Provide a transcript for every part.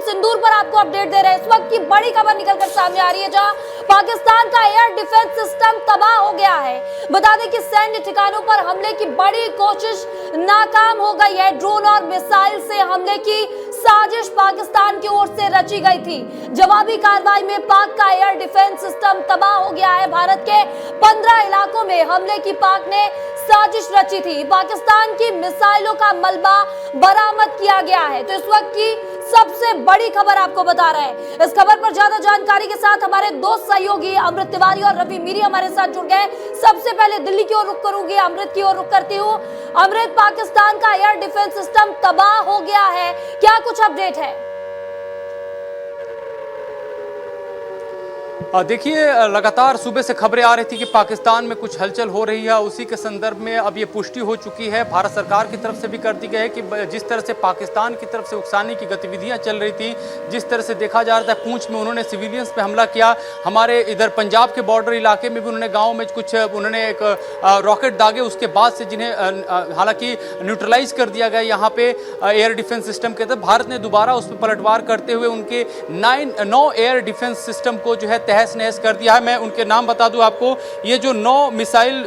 सिंदूर पर आपको अपडेट दे रहे हैं। इस वक्त की बड़ी खबर निकलकर सामने आ रही है, जहां पाकिस्तान का एयर डिफेंस सिस्टम तबाह हो गया है। बता दें कि सैन्य ठिकानों पर हमले की बड़ी कोशिश नाकाम हो गई है। ड्रोन और मिसाइल से हमले की साजिश पाकिस्तान की ओर से रची गई थी। जवाबी कार्रवाई में पाक का एयर डिफेंस सिस्टम तबाह हो गया है। भारत के 15 इलाकों में हमले की पाक ने साजिश रची थी। पाकिस्तान की मिसाइलों का मलबा बरामद किया गया है। तो इस वक्त की सबसे बड़ी खबर आपको बता रहे हैं। इस खबर पर ज्यादा जानकारी के साथ हमारे दो सहयोगी अमृत तिवारी और रवि मीरी हमारे साथ जुड़ गए। सबसे पहले दिल्ली की ओर रुख करूंगी, अमृत की ओर रुख करती हूँ। अमृत, पाकिस्तान का एयर डिफेंस सिस्टम तबाह हो गया है, क्या कुछ अपडेट है? देखिए, लगातार सुबह से खबरें आ रही थी कि पाकिस्तान में कुछ हलचल हो रही है। उसी के संदर्भ में अब ये पुष्टि हो चुकी है, भारत सरकार की तरफ से भी कर दी गई है कि जिस तरह से पाकिस्तान की तरफ से उकसाने की गतिविधियां चल रही थी, जिस तरह से देखा जा रहा था पूंछ में उन्होंने सिविलियंस पे हमला किया, हमारे इधर पंजाब के बॉर्डर इलाके में भी उन्होंने गाँव में कुछ उन्होंने एक रॉकेट दागे, उसके बाद से जिन्हें हालांकि न्यूट्रलाइज कर दिया गया यहाँ पे एयर डिफेंस सिस्टम के तहत। भारत ने दोबारा उस पर पलटवार करते हुए उनके 9 एयर डिफेंस सिस्टम को जो है तहस नहस कर दिया है। मैं उनके नाम बता दूं आपको, ये जो 9 मिसाइल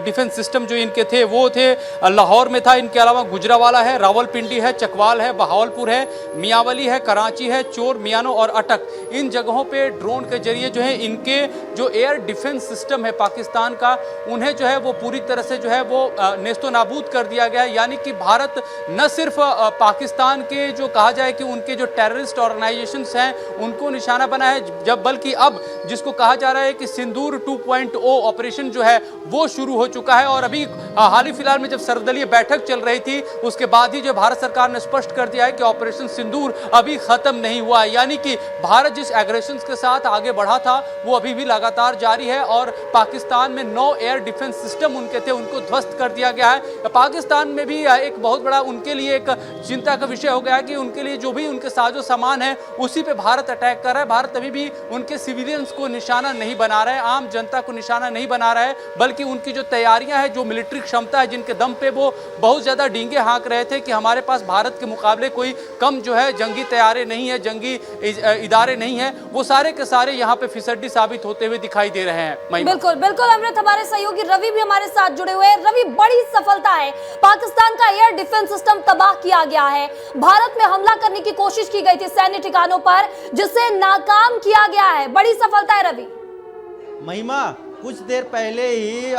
डिफेंस सिस्टम जो इनके थे वो थे लाहौर में था, इनके अलावा गुजरावाला है, रावलपिंडी है, चकवाल है, बहावलपुर है, मियांवली है, कराची है, चोर मियानो और अटक, इन जगहों पे ड्रोन के जरिए जो है इनके जो एयर डिफेंस सिस्टम है पाकिस्तान का, उन्हें जो है वो पूरी तरह से जो है वो नेस्तो नाबूद कर दिया गया है। यानी कि भारत न सिर्फ पाकिस्तान के जो कहा जाए कि उनके जो टेररिस्ट ऑर्गेनाइजेशंस हैं उनको निशाना बना है, जब बल्कि अब जिसको कहा जा रहा है कि सिंदूर 2.0 ऑपरेशन जो है वो शुरू हो चुका है। और अभी हाल ही फिलहाल में जब सर्वदलीय बैठक चल रही थी उसके बाद ही जो भारत सरकार ने स्पष्ट कर दिया है कि ऑपरेशन सिंदूर अभी खत्म नहीं हुआ है। यानी कि भारत जिस एग्रेशन के साथ आगे बढ़ा था वो अभी भी लगातार जारी है और पाकिस्तान में 9 एयर डिफेंस सिस्टम उनके थे उनको ध्वस्त कर दिया गया है। पाकिस्तान में भी एक बहुत बड़ा उनके लिए एक चिंता का विषय हो गया है कि उनके लिए जो भी उनके साजो सामान है उसी पे भारत अटैक कर रहा है। भारत अभी भी उनके सिविलियंस को निशाना नहीं बना रहा है, आम जनता को निशाना नहीं बना रहा है, बल्कि उनकी जो तैयारियां हैं, जो मिलिट्री क्षमता है, जिनके दम पे वो बहुत ज्यादा डींगे हाँक रहे थे कि हमारे पास भारत के मुकाबले कोई कम जो है जंगी तैयारी नहीं है, जंगी इदारे नहीं है, वो सारे के सारे यहाँ पे फिसड्डी साबित होते हुए दिखाई दे रहे हैं। बिल्कुल बिल्कुल अमृत, हमारे सहयोगी रवि भी हमारे साथ जुड़े हुए हैं। रवि, बड़ी सफलता है, पाकिस्तान का एयर डिफेंस सिस्टम तबाह किया गया है। भारत में हमला करने की कोशिश की गई थी सैन्य ठिकानों पर, जिसे नाकाम किया गया है, बड़ी सफलता है रवि। महिमा, कुछ देर पहले ही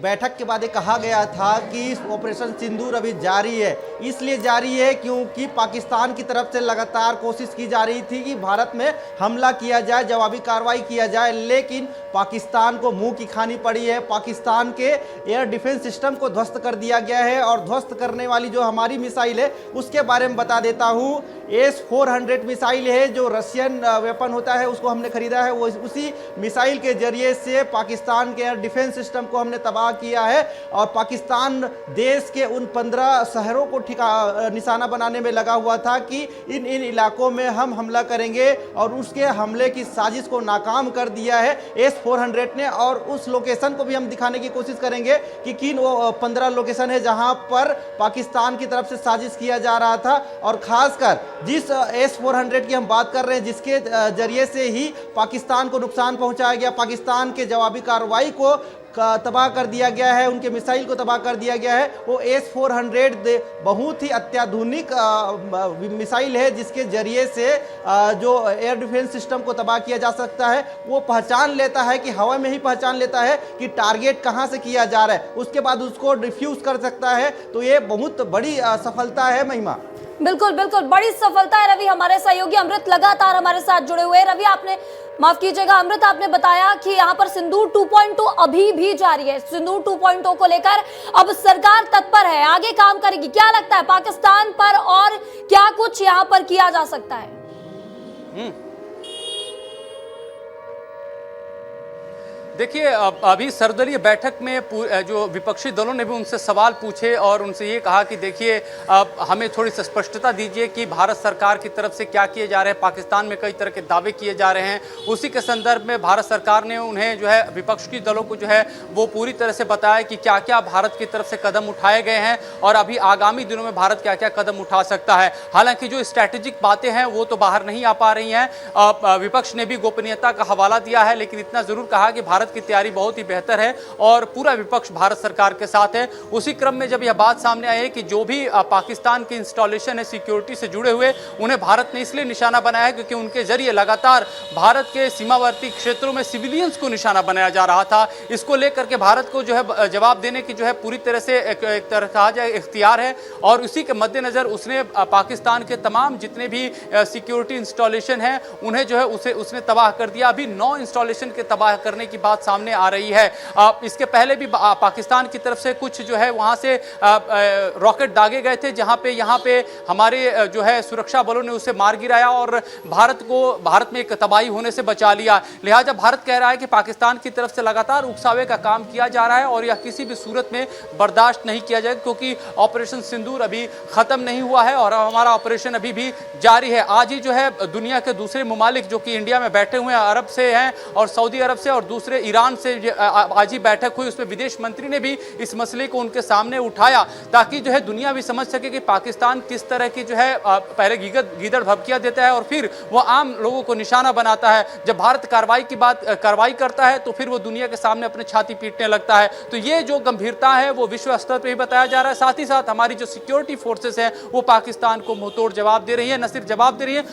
बैठक के बाद कहा गया था कि ऑपरेशन सिंदूर अभी जारी है। इसलिए जारी है क्योंकि पाकिस्तान की तरफ से लगातार कोशिश की जा रही थी कि भारत में हमला किया जाए, जवाबी कार्रवाई किया जाए, लेकिन पाकिस्तान को मुंह की खानी पड़ी है। पाकिस्तान के एयर डिफेंस सिस्टम को ध्वस्त कर दिया गया है और ध्वस्त करने वाली जो हमारी मिसाइल है उसके बारे में बता देता हूँ। S-400 मिसाइल है जो रशियन वेपन होता है, उसको हमने खरीदा है। वो उसी मिसाइल के जरिए से पाकिस्तान के एयर डिफेंस सिस्टम को हमने तबाह किया है और पाकिस्तान देश के उन 15 शहरों को निशाना बनाने में लगा हुआ था कि इन इलाकों में हम हमला करेंगे और उसके हमले की साजिश को नाकाम कर दिया है S-400 ने। और उस लोकेशन को भी हम दिखाने की कोशिश करेंगे कि किन वो 15 लोकेशन है जहां पर पाकिस्तान की तरफ से साजिश किया जा रहा था। और खासकर जिस S-400 की हम बात कर रहे हैं, जिसके जरिए से ही पाकिस्तान को नुकसान पहुंचाया गया, पाकिस्तान के जवाबी कार्रवाई को तबाह कर दिया गया है, उनके मिसाइल को तबाह कर दिया गया है, वो S-400 बहुत ही अत्याधुनिक मिसाइल है जिसके जरिए से जो एयर डिफेंस सिस्टम को तबाह किया जा सकता है। वो पहचान लेता है कि हवा में ही पहचान लेता है कि टारगेट कहां से किया जा रहा है, उसके बाद उसको डिफ्यूज कर सकता है। तो ये बहुत बड़ी सफलता है महिमा। बिल्कुल बिल्कुल बड़ी सफलता है रवि। हमारे सहयोगी अमृत लगातार हमारे साथ जुड़े हुए हैं। रवि, आपने माफ कीजिएगा अमृत, आपने बताया कि यहाँ पर सिंदूर 2.0 अभी भी जारी है। सिंदूर 2.0 को लेकर अब सरकार तत्पर है, आगे काम करेगी। क्या लगता है पाकिस्तान पर और क्या कुछ यहाँ पर किया जा सकता है? देखिए, अभी सर्वदलीय बैठक में जो विपक्षी दलों ने भी उनसे सवाल पूछे और उनसे ये कहा कि देखिए, हमें थोड़ी सी स्पष्टता दीजिए कि भारत सरकार की तरफ से क्या किए जा रहे हैं। पाकिस्तान में कई तरह के दावे किए जा रहे हैं, उसी के संदर्भ में भारत सरकार ने उन्हें जो है विपक्ष की दलों को जो है वो पूरी तरह से बताया कि क्या क्या भारत की तरफ से कदम उठाए गए हैं और अभी आगामी दिनों में भारत क्या क्या कदम उठा सकता है। हालांकि जो स्ट्रैटेजिक बातें हैं वो तो बाहर नहीं आ पा रही हैं। विपक्ष ने भी गोपनीयता का हवाला दिया है, लेकिन इतना जरूर कहा कि भारत की तैयारी बहुत ही बेहतर है और पूरा विपक्ष भारत सरकार के साथ है। उसी क्रम में जब यह बात सामने आई है कि जो भी पाकिस्तान के इंस्टॉलेशन है सिक्योरिटी से जुड़े हुए, उन्हें भारत ने इसलिए निशाना बनाया है क्योंकि उनके जरिए लगातार भारत के सीमावर्ती क्षेत्रों में सिविलियंस को निशाना बनाया जा रहा था। इसको लेकर के भारत को जो है जवाब देने की जो है पूरी तरह से एक तरह कहा जाए इख्तियार है और उसी के मद्देनजर उसने पाकिस्तान के तमाम जितने भी सिक्योरिटी इंस्टॉलेशन है उन्हें जो है उसने तबाह कर दिया। अभी 9 इंस्टॉलेशन के तबाह करने की बात सामने आ रही है। इसके पहले भी पाकिस्तान की तरफ से कुछ जो है वहां से रॉकेट दागे गए थे, जहां पे यहाँ पे हमारे जो है सुरक्षा बलों ने उसे मार गिराया और भारत में एक तबाही होने से बचा लिया। लिहाजा भारत कह रहा है कि पाकिस्तान की तरफ से लगातार उकसावे का काम किया जा रहा है और यह किसी भी सूरत में बर्दाश्त नहीं किया जाएगा, क्योंकि ऑपरेशन सिंदूर अभी खत्म नहीं हुआ है और हमारा ऑपरेशन अभी भी जारी है। आज ही जो है दुनिया के दूसरे ममालिक जो कि इंडिया में बैठे हुए हैं, अरब से हैं और सऊदी अरब से और दूसरे ईरान से आज ही बैठक हुई, उसमें विदेश मंत्री ने भी इस मसले को उनके सामने उठाया ताकि जो है दुनिया भी समझ सके कि पाकिस्तान किस तरह की जो है पहले गीदड़ भभकियां देता है और फिर वो आम लोगों को निशाना बनाता है। जब भारत कार्रवाई करता है तो फिर वो दुनिया के सामने अपने छाती पीटने लगता है। तो ये जो गंभीरता है वो विश्व स्तर पर भी बताया जा रहा है। साथ ही साथ हमारी जो सिक्योरिटी फोर्सेस है वो पाकिस्तान को मुंहतोड़ जवाब दे रही है, न सिर्फ जवाब दे रही है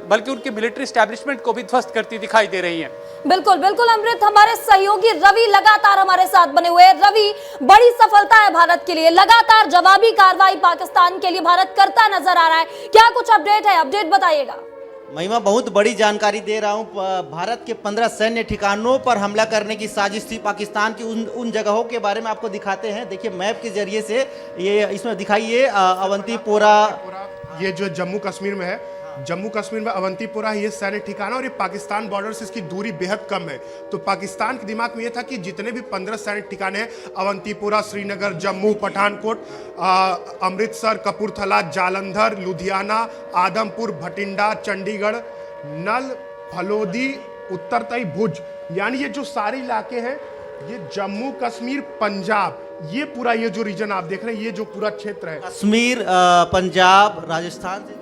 बल्कि उनकी मिलिट्री स्टैब्लिशमेंट को भी ध्वस्त करती दिखाई दे रही है। बिल्कुल बिल्कुल अमृत, हमारे सहयोगी रवि लगातार हमारे साथ बने हुए हैं। रवि, बड़ी सफलता है भारत के लिए, लगातार जवाबी कार्रवाई पाकिस्तान के लिए भारत करता नजर आ रहा है, क्या कुछ अपडेट है? अपडेट बताइएगा। महिमा, बहुत बड़ी जानकारी दे रहा हूं। भारत के 15 सैन्य ठिकानों पर हमला करने की साजिश थी पाकिस्तान की। उन जगहों के बारे में आपको दिखाते हैं। देखिए मैप के जरिए से ये इसमें दिखाइए अवंतीपोरा, ये जो जम्मू कश्मीर में है, जम्मू कश्मीर में अवंतीपोरा ये सैन्य ठिकाना और ये पाकिस्तान बॉर्डर से इसकी दूरी बेहद कम है। तो पाकिस्तान के दिमाग में ये था कि जितने भी 15 सैन्य ठिकाने हैं, अवंतीपोरा, श्रीनगर, जम्मू, पठानकोट, अमृतसर, कपूरथला, जालंधर, लुधियाना, आदमपुर, भटिंडा, चंडीगढ़, नल, फलोदी, उत्तरतई, भुज, यानी ये जो सारे इलाके हैं, ये जम्मू कश्मीर, पंजाब, ये पूरा ये जो रीजन आप देख रहे हैं, ये जो पूरा क्षेत्र है, कश्मीर, पंजाब, राजस्थान,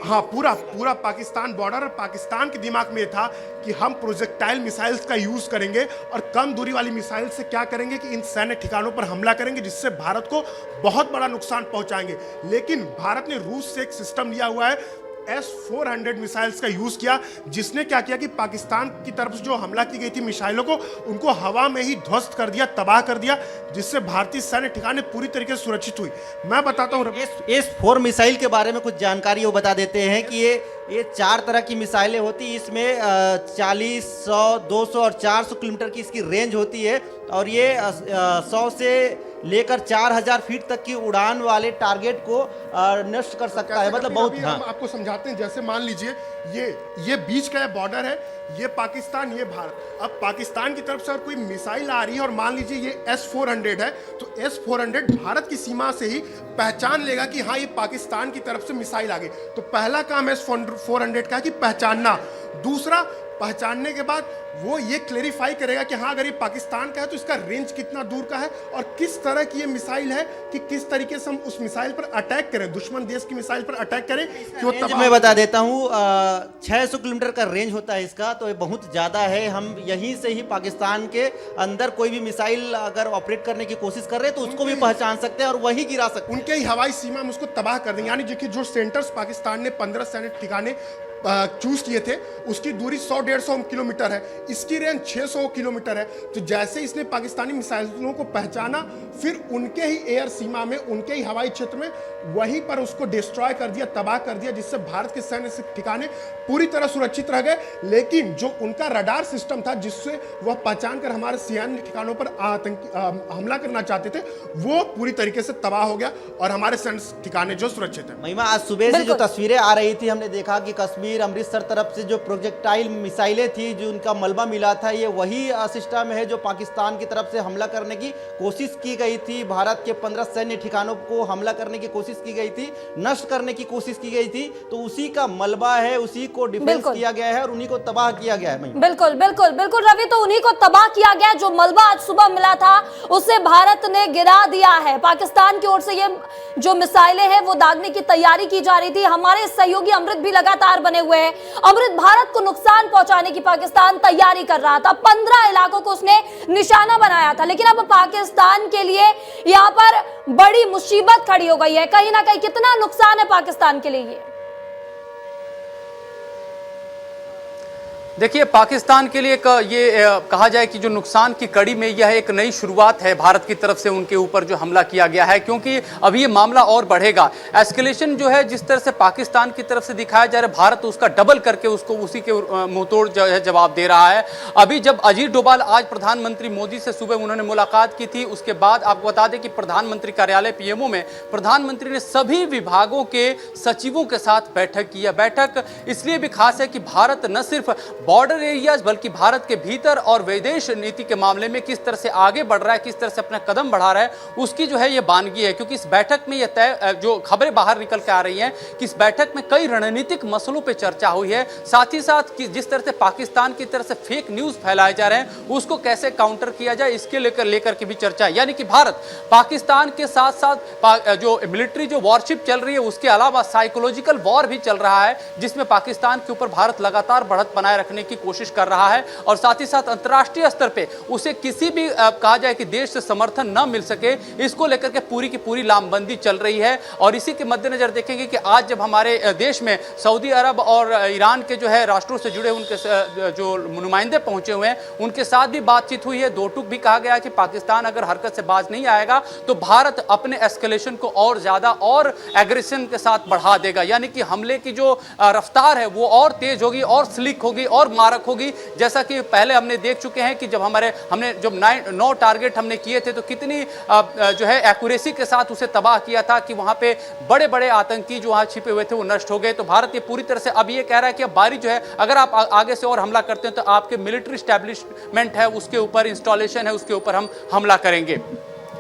हाँ, पूरा पाकिस्तान बॉर्डर। और पाकिस्तान के दिमाग में था कि हम प्रोजेक्टाइल मिसाइल्स का यूज करेंगे और कम दूरी वाली मिसाइल से क्या करेंगे कि इन सैन्य ठिकानों पर हमला करेंगे, जिससे भारत को बहुत बड़ा नुकसान पहुंचाएंगे। लेकिन भारत ने रूस से एक सिस्टम लिया हुआ है, S-400 मिसाइल्स का यूज किया, जिसने क्या किया कि पाकिस्तान की तरफ से जो हमला की गई थी मिसाइलों को, उनको हवा में ही ध्वस्त कर दिया, तबाह कर दिया, जिससे भारतीय सैन्य ठिकाने पूरी तरीके से सुरक्षित हुई। मैं बताता हूँ S-4 मिसाइल के बारे में कुछ जानकारी वो बता देते हैं कि ये 4 तरह की मिसाइलें होती, इसमें 40, 100, 200 और 400 किलोमीटर की इसकी रेंज होती है और ये 100 से लेकर 4000 फीट तक की उड़ान वाले टारगेट को नष्ट कर सकता है। मतलब बहुत, हाँ। हम आपको समझाते हैं। जैसे मान लीजिए ये बीच का बॉर्डर है, ये पाकिस्तान, ये भारत। अब पाकिस्तान की तरफ से अगर कोई मिसाइल आ रही है और मान लीजिए ये S-400 है, तो S-400 भारत की सीमा से ही पहचान लेगा कि हाँ, ये पाकिस्तान की तरफ से मिसाइल आ गई। तो पहला काम S-400 का है कि पहचानना। दूसरा, पहचानने के बाद वो ये क्लेरिफाई करेगा कि हाँ, अगर ये पाकिस्तान का है तो इसका रेंज कितना दूर का है और किस तरह की ये मिसाइल है, कि किस तरीके से हम उस मिसाइल पर अटैक करें, दुश्मन देश की मिसाइल पर अटैक करें कि वो मैं बता देता हूँ, 600 किलोमीटर का रेंज होता है इसका, तो ये बहुत ज़्यादा है। हम यहीं से ही पाकिस्तान के अंदर कोई भी मिसाइल अगर ऑपरेट करने की कोशिश कर रहे हैं तो उसको भी पहचान सकते हैं और वही गिरा सकते हैं। उनके ही हवाई सीमा में उसको तबाह कर देंगे। यानी देखिए, जो सेंटर्स पाकिस्तान ने 15 सैन्य ठिकाने चूज किए थे, उसकी दूरी 100-150 किलोमीटर है, इसकी रेंज 600 किलोमीटर है। तो जैसे इसने पाकिस्तानी मिसाइलों को पहचाना, फिर उनके ही एयर सीमा में, उनके ही हवाई क्षेत्र में वहीं पर उसको डिस्ट्रॉय कर दिया, तबाह कर दिया, जिससे भारत के सैन्य ठिकाने पूरी तरह सुरक्षित रह गए। लेकिन जो उनका रडार सिस्टम था, जिससे वह पहचान कर हमारे सैन्य ठिकानों पर हमला करना चाहते थे, वो पूरी तरीके से तबाह हो गया और हमारे सैन्य ठिकाने जो सुरक्षित है। महिमा, आज सुबह से जो तस्वीरें आ रही थी, हमने देखा कि कश्मीर कश्मीर अमृतसर तरफ से जो प्रोजेक्टाइल मिसाइलें थी, जो उनका मलबा मिला था, ये वही सिस्टम है जो पाकिस्तान की तरफ से हमला करने की कोशिश की गई थी। भारत के 15 सैन्य ठिकानों को हमला करने की कोशिश की गई थी, नष्ट करने की कोशिश की गई थी। तो उसी का मलबा है, उसी को डिफेंस किया गया है और उन्हीं को तबाह किया गया है। बिल्कुल बिल्कुल बिल्कुल रवि, तो उन्हीं को तबाह किया गया। जो मलबा आज सुबह मिला था उसे भारत ने गिरा दिया है। पाकिस्तान की ओर से ये जो मिसाइलें हैं वो दागने की तैयारी की जा रही थी। हमारे सहयोगी अमृत भी लगातार बने हुए हैं। अमृत, भारत को नुकसान पहुंचाने की पाकिस्तान तैयारी कर रहा था, 15 इलाकों को उसने निशाना बनाया था, लेकिन अब पाकिस्तान के लिए यहां पर बड़ी मुसीबत खड़ी हो गई है। कहीं ना कहीं कितना नुकसान है पाकिस्तान के लिए? देखिए, पाकिस्तान के लिए ये कहा जाए कि जो नुकसान की कड़ी में यह एक नई शुरुआत है भारत की तरफ से उनके ऊपर जो हमला किया गया है, क्योंकि अभी ये मामला और बढ़ेगा। एस्केलेशन जो है जिस तरह से पाकिस्तान की तरफ से दिखाया जा रहा है, भारत उसका डबल करके उसको उसी के मुंहतोड़ जो है जवाब दे रहा है। अभी जब अजीत डोभाल आज प्रधानमंत्री मोदी से सुबह उन्होंने मुलाकात की थी, उसके बाद आपको बता दें कि प्रधानमंत्री कार्यालय पीएमओ में प्रधानमंत्री ने सभी विभागों के सचिवों के साथ बैठक की है। बैठक इसलिए भी खास है कि भारत न सिर्फ बॉर्डर एरियाज बल्कि भारत के भीतर और विदेश नीति के मामले में किस तरह से आगे बढ़ रहा है, किस तरह से अपना कदम बढ़ा रहा है, उसकी जो है ये बानगी है। क्योंकि इस बैठक में ये तय जो खबरें बाहर निकल के आ रही हैं कि इस बैठक में कई रणनीतिक मसलों पे चर्चा हुई है। साथ ही साथ कि जिस तरह से पाकिस्तान की तरफ से फेक न्यूज फैलाए जा रहे हैं उसको कैसे काउंटर किया जाए, इसके लेकर के भी चर्चा है। यानी कि भारत पाकिस्तान के साथ साथ जो मिलिट्री जो वॉरशिप चल रही है उसके अलावा साइकोलॉजिकल वॉर भी चल रहा है, जिसमें पाकिस्तान के ऊपर भारत लगातार बढ़त बनाए रखने की कोशिश कर रहा है। और साथ ही साथ अंतर्राष्ट्रीय स्तर पे उसे किसी भी कहा जाए कि देश से समर्थन न मिल सके, इसको लेकर के पूरी की पूरी लामबंदी चल रही है। और इसी के मद्देनजर देखेंगे कि आज जब हमारे देश में सऊदी अरब और ईरान के जो है राष्ट्रों से जुड़े उनके जो नुमाइंदे पहुंचे हुए हैं उनके साथ भी बातचीत हुई है। दो टूक भी कहा गया कि पाकिस्तान अगर हरकत से बाज नहीं आएगा तो भारत अपने एस्केलेशन को और ज्यादा और एग्रेशन के साथ बढ़ा देगा। यानी कि हमले की जो रफ्तार है वो और तेज होगी और स्लिक होगी और मारक होगी। जैसा कि पहले हमने देख चुके हैं कि जब हमने जब 9 टारगेट हमने किए थे तो कितनी जो है एक्यूरेसी के साथ उसे तबाह किया था कि वहां पे बड़े बड़े आतंकी जो वहां छिपे हुए थे वो नष्ट हो गए। तो भारत ये पूरी तरह से अब ये कह रहा है कि अब बारी जो है, अगर आप आगे से और हमला करते हैं तो आपके मिलिट्री स्टैब्लिशमेंट है उसके ऊपर, इंस्टॉलेशन है उसके ऊपर हम हमला करेंगे।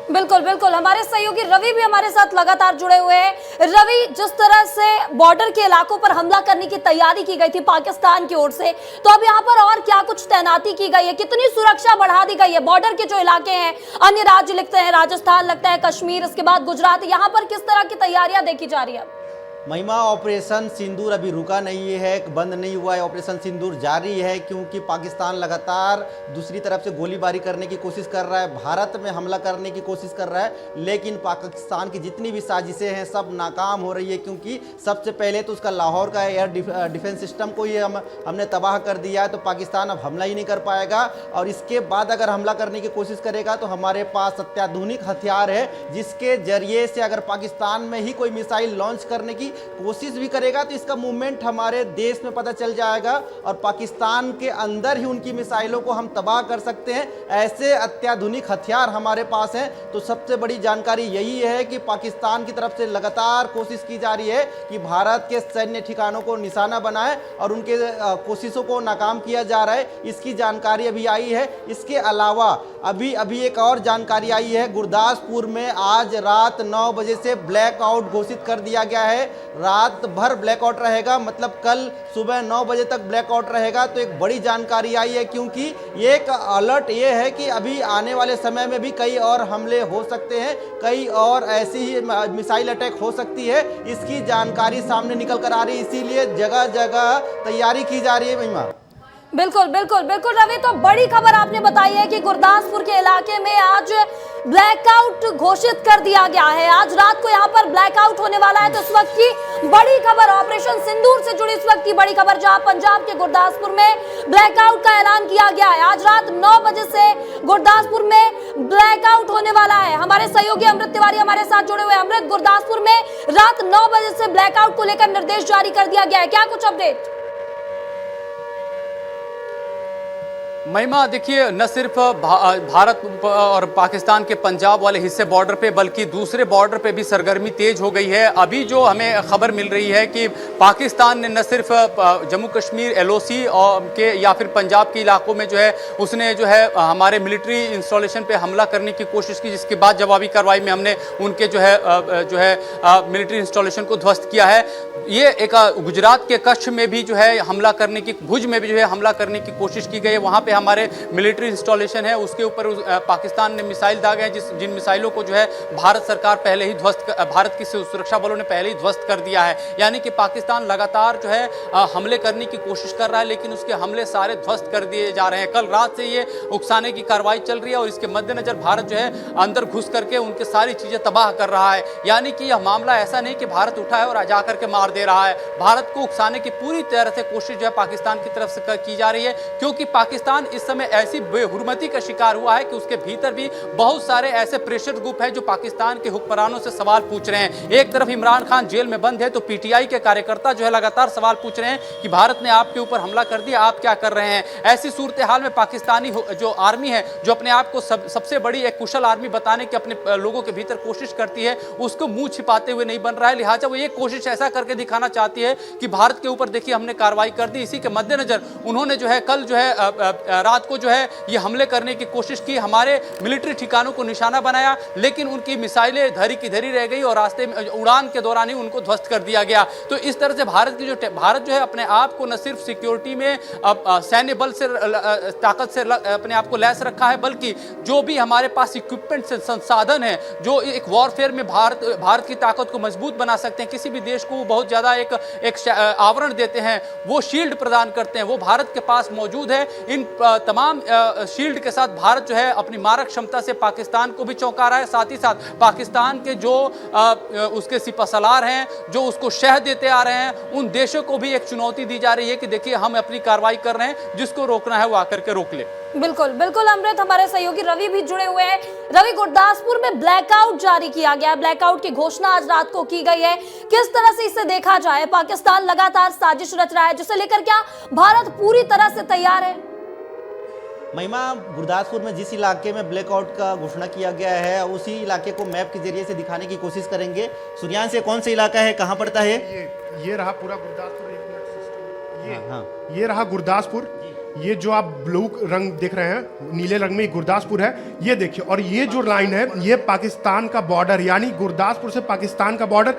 बिल्कुल बिल्कुल, हमारे सहयोगी रवि भी हमारे साथ लगातार जुड़े हुए हैं। रवि, जिस तरह से बॉर्डर के इलाकों पर हमला करने की तैयारी की गई थी पाकिस्तान की ओर से, तो अब यहाँ पर और क्या कुछ तैनाती की गई है, कितनी सुरक्षा बढ़ा दी गई है? बॉर्डर के जो इलाके हैं, अन्य राज्य लिखते हैं, राजस्थान लगता है, कश्मीर, इसके बाद गुजरात, यहाँ पर किस तरह की तैयारियां देखी जा रही है? महिमा, ऑपरेशन सिंदूर अभी रुका नहीं है, बंद नहीं हुआ है। ऑपरेशन सिंदूर जारी है क्योंकि पाकिस्तान लगातार दूसरी तरफ से गोलीबारी करने की कोशिश कर रहा है, भारत में हमला करने की कोशिश कर रहा है, लेकिन पाकिस्तान की जितनी भी साजिशें हैं सब नाकाम हो रही है। क्योंकि सबसे पहले तो उसका लाहौर का एयर डिफेंस सिस्टम को ही हमने तबाह कर दिया है, तो पाकिस्तान अब हमला ही नहीं कर पाएगा। और इसके बाद अगर हमला करने की कोशिश करेगा तो हमारे पास अत्याधुनिक हथियार है, जिसके जरिए से अगर पाकिस्तान में ही कोई मिसाइल लॉन्च करने की कोशिश भी करेगा तो इसका मूवमेंट हमारे देश में पता चल जाएगा और पाकिस्तान के अंदर ही उनकी मिसाइलों को हम तबाह कर सकते हैं। ऐसे अत्याधुनिक हथियार हमारे पास हैं। तो सबसे बड़ी जानकारी यही है कि पाकिस्तान की तरफ से लगातार कोशिश की जा रही है कि भारत के सैन्य ठिकानों को निशाना बनाए और उनके कोशिशों को नाकाम किया जा रहा है, इसकी जानकारी अभी आई है। इसके अलावा अभी एक और जानकारी आई है, गुरदासपुर में आज रात 9 बजे से ब्लैकआउट घोषित कर दिया गया है। रात भर ब्लैकआउट रहेगा, मतलब कल सुबह 9 बजे तक ब्लैकआउट रहेगा। तो एक बड़ी जानकारी आई है, क्योंकि ये एक अलर्ट ये है कि अभी आने वाले समय में भी कई और हमले हो सकते हैं, कई और ऐसी ही मिसाइल अटैक हो सकती है। इसकी जानकारी सामने निकल कर आ रही है, इसीलिए जगह जगह तैयारी की जा रही है। महिमा, बिल्कुल बिल्कुल बिल्कुल रवि, तो बड़ी खबर आपने बताई है कि गुरदासपुर के इलाके में आज ब्लैकआउट घोषित कर दिया गया है। आज रात को यहाँ पर ब्लैकआउट होने वाला है। तो इस वक्त की बड़ी खबर, ऑपरेशन सिंदूर से जुड़ी इस वक्त की बड़ी खबर, जहां पंजाब के गुरदासपुर में ब्लैकआउट का ऐलान किया गया है। आज रात 9 बजे से गुरदासपुर में ब्लैकआउट होने वाला है। हमारे सहयोगी अमृत तिवारी हमारे साथ जुड़े हुए। अमृत, गुरदासपुर में रात 9 बजे से ब्लैकआउट को लेकर निर्देश जारी कर दिया गया है, क्या कुछ अपडेट? महिमा देखिए, न सिर्फ भारत और पाकिस्तान के पंजाब वाले हिस्से बॉर्डर पे, बल्कि दूसरे बॉर्डर पे भी सरगर्मी तेज हो गई है। अभी जो हमें खबर मिल रही है कि पाकिस्तान ने न सिर्फ जम्मू कश्मीर एलओसी के या फिर पंजाब के इलाकों में जो है उसने जो है हमारे मिलिट्री इंस्टॉलेशन पे हमला करने की कोशिश की, जिसके बाद जवाबी कार्रवाई में हमने उनके जो है मिलिट्री इंस्टॉलेशन को ध्वस्त किया है। ये एक गुजरात के कच्छ में भी जो है हमला करने की, भुज में भी जो है हमला करने की कोशिश की गई है। वहाँ पे हमारे मिलिट्री इंस्टॉलेशन है, उसके ऊपर पाकिस्तान ने मिसाइल दागे हैं, जिन मिसाइलों को जो है भारत सरकार पहले ही भारत की सुरक्षा बलों ने पहले ही ध्वस्त कर दिया है। यानी कि पाकिस्तान लगातार जो है हमले करने की कोशिश कर रहा है, लेकिन उसके हमले सारे ध्वस्त कर दिए जा रहे हैं। कल रात से ये उकसाने की कार्रवाई चल रही है और इसके मद्देनजर भारत जो है अंदर घुस करके उनके सारी चीजें तबाह कर रहा है। यानी कि यह मामला ऐसा नहीं कि भारत उठा है और जाकर के मार दे रहा है। भारत को उकसाने की पूरी तरह से कोशिश जो है पाकिस्तान की तरफ से की जा रही है, क्योंकि पाकिस्तान इस समय ऐसी बेहुरमती का शिकार हुआ है कि उसके भीतर भी बहुत सारे ऐसे प्रेशर ग्रुप हैं जो पाकिस्तान के हुक्मरानों से सवाल पूछ रहे हैं। एक तरफ इमरान खान जेल में बंद है तो पीटीआई के कार्यकर्ता जो है लगातार सवाल पूछ रहे हैं कि भारत ने आपके ऊपर हमला कर दिया, आप क्या कर रहे हैं। ऐसी सूरत हाल में पाकिस्तानी जो आर्मी है, जो अपने आप को सबसे बड़ी एक कुशल आर्मी बताने की अपने लोगों के भीतर कोशिश करती है, उसको मुंह छिपाते हुए नहीं बन रहा है। लिहाजा वो ये कोशिश ऐसा करके दिखाना चाहती है कि भारत के ऊपर देखिए हमने कार्रवाई कर दी। इसी के मद्देनजर उन्होंने जो है कल जो है रात को जो है ये हमले करने की कोशिश की, हमारे मिलिट्री ठिकानों को निशाना बनाया, लेकिन उनकी मिसाइलें धरी की धरी रह गई और रास्ते में उड़ान के दौरान ही उनको ध्वस्त कर दिया गया। तो इस तरह से भारत जो है अपने आप को न सिर्फ सिक्योरिटी में सैन्य बल से ताकत से अपने आप को लैस रखा है, बल्कि जो भी हमारे पास इक्विपमेंट से संसाधन है जो एक वॉरफेयर में भारत की ताकत को मजबूत बना सकते हैं, किसी भी देश को बहुत ज्यादा एक आवरण देते हैं, वो शील्ड प्रदान करते हैं, वो भारत के पास मौजूद है। इन तमाम शील्ड के साथ भारत जो है अपनी मारक क्षमता से पाकिस्तान को भी चौंका रहा है। साथ ही साथ पाकिस्तान के जो उसके सिपहसालार हैं, जो उसको शह देते आ रहे हैं, उन देशों को भी एक चुनौती दी जा रही है कि देखिए हम अपनी कार्रवाई कर रहे हैं, जिसको रोकना है वो आकर के रोक ले। बिल्कुल बिल्कुल अमृत, हमारे सहयोगी रवि भी जुड़े हुए हैं। रवि, गुरदासपुर में ब्लैकआउट जारी किया गया, ब्लैकआउट की घोषणा आज रात को की गई है। किस तरह से इसे देखा जाए? पाकिस्तान लगातार साजिश रच रहा है, जिसे लेकर क्या भारत पूरी तरह से तैयार है? महिमा, गुरदासपुर में जिस इलाके में ब्लैकआउट का घोषणा किया गया है, उसी इलाके को मैप के जरिए से दिखाने की कोशिश करेंगे। सूर्यान से कौन सा इलाका है, कहाँ पड़ता है? ये रहा पूरा गुरदासपुर। ये रहा गुरदासपुर। ये जो आप ब्लू रंग देख रहे हैं, नीले रंग में गुरदासपुर है, ये देखिए। और ये जो लाइन है, ये पाकिस्तान का बॉर्डर, यानी गुरदासपुर से पाकिस्तान का बॉर्डर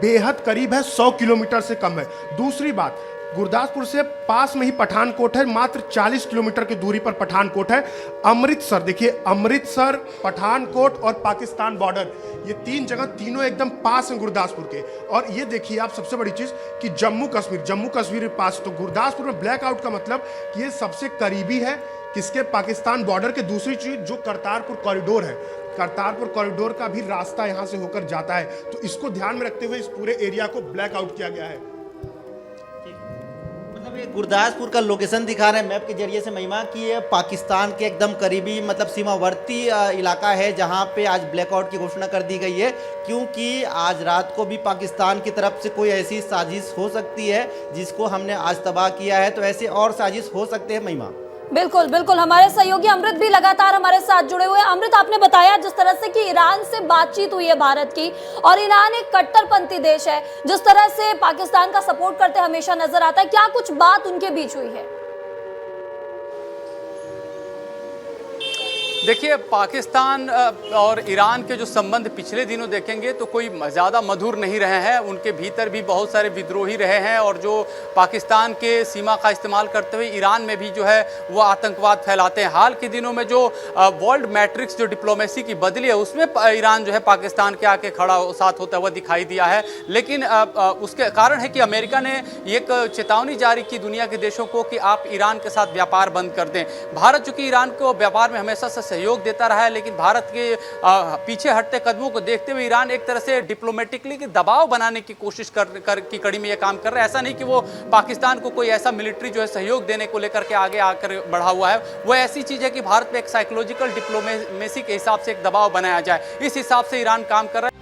बेहद करीब है, 100 किलोमीटर से कम है। दूसरी बात, गुरदासपुर से पास में ही पठानकोट है, मात्र 40 किलोमीटर की दूरी पर पठानकोट है। अमृतसर देखिए, अमृतसर, पठानकोट और पाकिस्तान बॉर्डर, ये तीन जगह, तीनों एकदम पास हैं गुरदासपुर के। और ये देखिए आप, सबसे बड़ी चीज कि जम्मू कश्मीर के पास। तो गुरदासपुर में ब्लैकआउट का मतलब कि ये सबसे करीबी है किसके, पाकिस्तान बॉर्डर के। दूसरी चीज जो करतारपुर कॉरिडोर है, करतारपुर कॉरिडोर का भी रास्ता यहां से होकर जाता है। तो इसको ध्यान में रखते हुए इस पूरे एरिया को ब्लैकआउट किया गया है। गुरदासपुर का लोकेशन दिखा रहे हैं मैप के जरिए से महिमा, कि ये पाकिस्तान के एकदम करीबी मतलब सीमावर्ती इलाका है, जहां पे आज ब्लैकआउट की घोषणा कर दी गई है, क्योंकि आज रात को भी पाकिस्तान की तरफ से कोई ऐसी साजिश हो सकती है जिसको हमने आज तबाह किया है। तो ऐसे और साजिश हो सकते हैं महिमा। बिल्कुल बिल्कुल, हमारे सहयोगी अमृत भी लगातार हमारे साथ जुड़े हुए हैं। अमृत, आपने बताया जिस तरह से कि ईरान से बातचीत हुई है भारत की, और ईरान एक कट्टरपंथी देश है, जिस तरह से पाकिस्तान का सपोर्ट करते हमेशा नजर आता है, क्या कुछ बात उनके बीच हुई है? देखिए, पाकिस्तान और ईरान के जो संबंध पिछले दिनों देखेंगे तो कोई ज़्यादा मधुर नहीं रहे हैं। उनके भीतर भी बहुत सारे विद्रोही रहे हैं, और जो पाकिस्तान के सीमा का इस्तेमाल करते हुए ईरान में भी जो है वो आतंकवाद फैलाते हैं। हाल के दिनों में जो वर्ल्ड मैट्रिक्स जो डिप्लोमेसी की बदली है, उसमें ईरान जो है पाकिस्तान के आके खड़ा साथ होता हुआ दिखाई दिया है। लेकिन उसके कारण है कि अमेरिका ने एक चेतावनी जारी की दुनिया के देशों को कि आप ईरान के साथ व्यापार बंद कर दें। भारत चूंकि ईरान को व्यापार में हमेशा से सहयोग देता रहा है, लेकिन भारत के पीछे हटते कदमों को देखते हुए ईरान एक तरह से डिप्लोमेटिकली दबाव बनाने की कोशिश की कड़ी में यह काम कर रहा है। ऐसा नहीं कि वो पाकिस्तान को कोई ऐसा मिलिट्री जो है सहयोग देने को लेकर के आगे आकर बढ़ा हुआ है। वो ऐसी चीज है कि भारत पे एक साइकोलॉजिकल डिप्लोमेसी के हिसाब से एक दबाव बनाया जाए, इस हिसाब से ईरान काम कर रहा है।